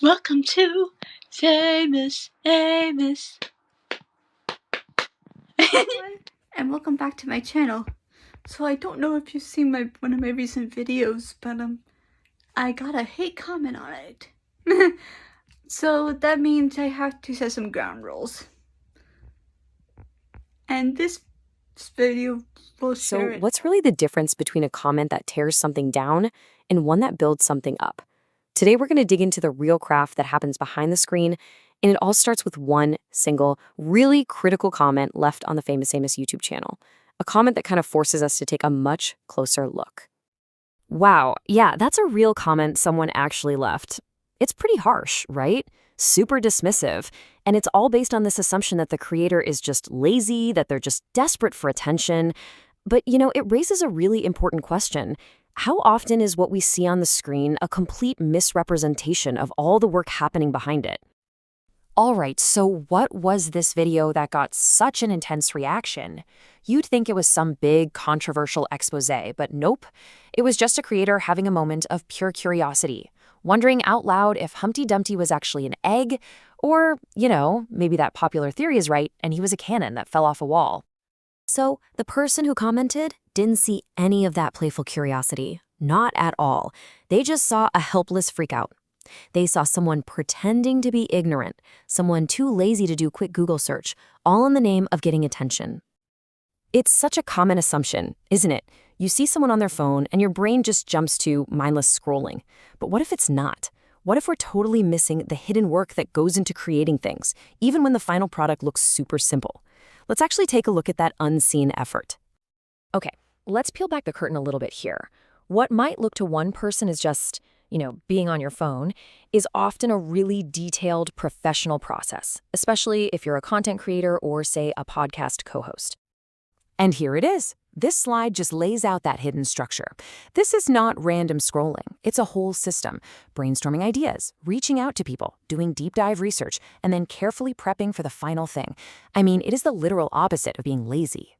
Welcome to Famous Amous. And welcome back to my channel. So I don't know if you've seen one of my recent videos, but I got a hate comment on it. So that means I have to set some ground rules. And this video will share it. So what's really the difference between a comment that tears something down and one that builds something up? Today we're going to dig into the real craft that happens behind the screen, and it all starts with one single, really critical comment left on the Famous Amos YouTube channel. A comment that kind of forces us to take a much closer look. Wow, yeah, that's a real comment someone actually left. It's pretty harsh, right? Super dismissive. And it's all based on this assumption that the creator is just lazy, that they're just desperate for attention. But, it raises a really important question. How often is what we see on the screen a complete misrepresentation of all the work happening behind it? All right, so what was this video that got such an intense reaction? You'd think it was some big controversial expose, but nope. It was just a creator having a moment of pure curiosity, wondering out loud if Humpty Dumpty was actually an egg, or, maybe that popular theory is right and he was a cannon that fell off a wall. So the person who commented didn't see any of that playful curiosity, not at all. They just saw a helpless freakout. They saw someone pretending to be ignorant, someone too lazy to do a quick Google search, all in the name of getting attention. It's such a common assumption, isn't it? You see someone on their phone and your brain just jumps to mindless scrolling. But what if it's not? What if we're totally missing the hidden work that goes into creating things, even when the final product looks super simple? Let's actually take a look at that unseen effort. Okay, let's peel back the curtain a little bit here. What might look to one person as just, being on your phone, is often a really detailed professional process, especially if you're a content creator or, say, a podcast co-host. And here it is. This slide just lays out that hidden structure. This is not random scrolling. It's a whole system, brainstorming ideas, reaching out to people, doing deep dive research, and then carefully prepping for the final thing. I mean, it is the literal opposite of being lazy.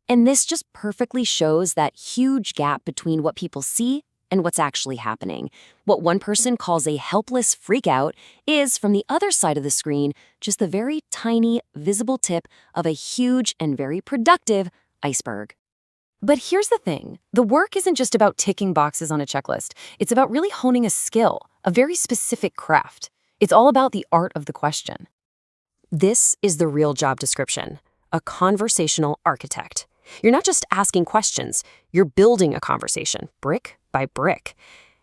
And this just perfectly shows that huge gap between what people see and what's actually happening. What one person calls a helpless freakout is, from the other side of the screen, just the very tiny, visible tip of a huge and very productive iceberg. But here's the thing. The work isn't just about ticking boxes on a checklist. It's about really honing a skill, a very specific craft. It's all about the art of the question. This is the real job description, a conversational architect. You're not just asking questions, you're building a conversation, brick by brick.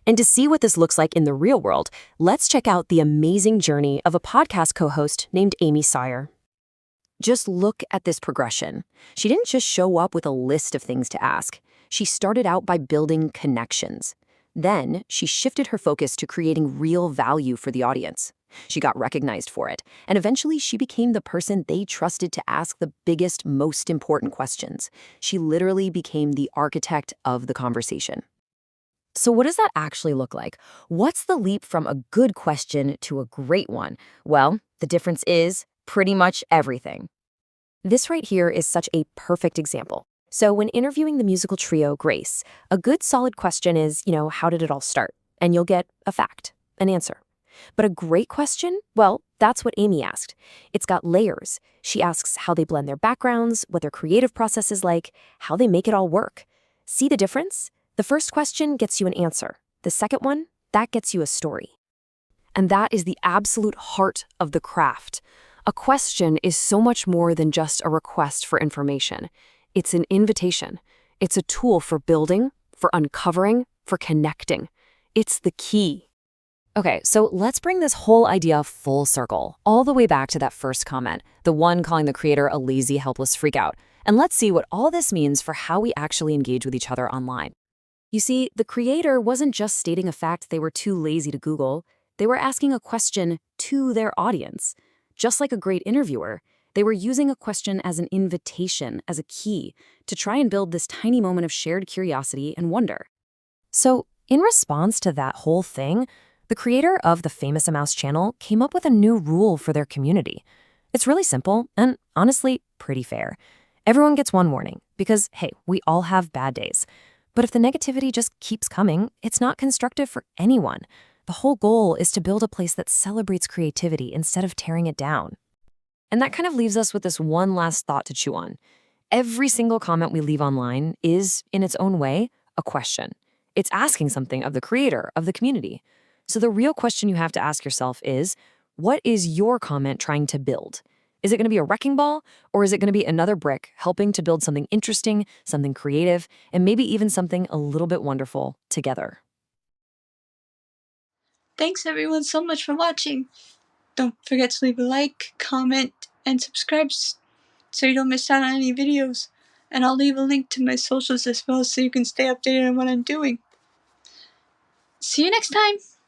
And to see what this looks like in the real world, let's check out the amazing journey of a podcast co-host named Sawyer. Just look at this progression. She didn't just show up with a list of things to ask. She started out by building connections. Then she shifted her focus to creating real value for the audience. She got recognized for it, and eventually she became the person they trusted to ask the biggest, most important questions. She literally became the architect of the conversation. So what does that actually look like? What's the leap from a good question to a great one? Well, the difference is pretty much everything. This right here is such a perfect example. So when interviewing the musical trio Grace, a good solid question is, how did it all start? And you'll get a fact, an answer. But a great question, well, that's what Amy asked. It's got layers. She asks how they blend their backgrounds, what their creative process is like, how they make it all work. See the difference? The first question gets you an answer. The second one, that gets you a story. And that is the absolute heart of the craft. A question is so much more than just a request for information. It's an invitation. It's a tool for building, for uncovering, for connecting. It's the key. Okay, so let's bring this whole idea full circle, all the way back to that first comment, the one calling the creator a lazy, helpless freakout. And let's see what all this means for how we actually engage with each other online. You see, the creator wasn't just stating a fact they were too lazy to Google. They were asking a question to their audience. Just like a great interviewer, they were using a question as an invitation, as a key, to try and build this tiny moment of shared curiosity and wonder. So, in response to that whole thing, the creator of the Famous Amous channel came up with a new rule for their community. It's really simple and, honestly, pretty fair. Everyone gets one warning because, hey, we all have bad days. But if the negativity just keeps coming, it's not constructive for anyone. The whole goal is to build a place that celebrates creativity instead of tearing it down. And that kind of leaves us with this one last thought to chew on. Every single comment we leave online is, in its own way, a question. It's asking something of the creator, of the community. So the real question you have to ask yourself is, what is your comment trying to build? Is it going to be a wrecking ball, or is it going to be another brick helping to build something interesting, something creative, and maybe even something a little bit wonderful together? Thanks everyone so much for watching. Don't forget to leave a like, comment, and subscribe so you don't miss out on any videos. And I'll leave a link to my socials as well so you can stay updated on what I'm doing. See you next time!